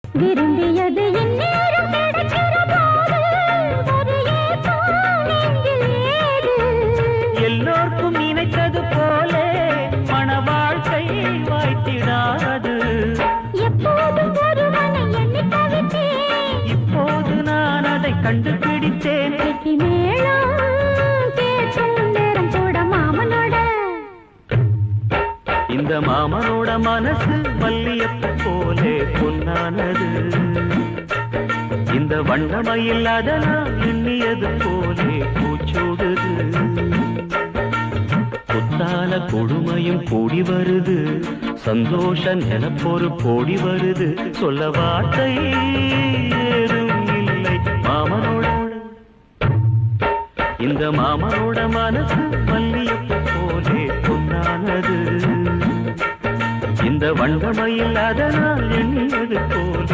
விரும்பியது இந்நேரம் கிடைக்கிற போது ஒரு ஏக்கம் நெஞ்சில் ஏது? எல்லோர்க்கும் நினைத்தது போலே மன வாழ்க்கை வாய்த்திடாது. எப்போதும் ஒருவனை எண்ணி தவித்தேன், இப்போது நான் அதை கண்டுபிடித்தேன். வெற்றி மேளம் கேட்கும் நேரம் கூட மாமனோட. இந்த மாமனோட மனசு மல்லியப்பூ போலே பொன்னானது. இந்த வண்ணமயில் அதனால் எண்ணியது போலே பூச்சூடுது. புத்தால கொடுமையும் கூடி வருது, சந்தோஷ நிலப்பொரு கோடி வருது. சொல்ல வார்த்தை ஏதும் இல்லை மாமனோட. இந்த மாமனோட மனசு மல்லியப்பூ போலே பொன்னானது. இந்த வண்ணமயில் அதனால் எண்ணியது போலே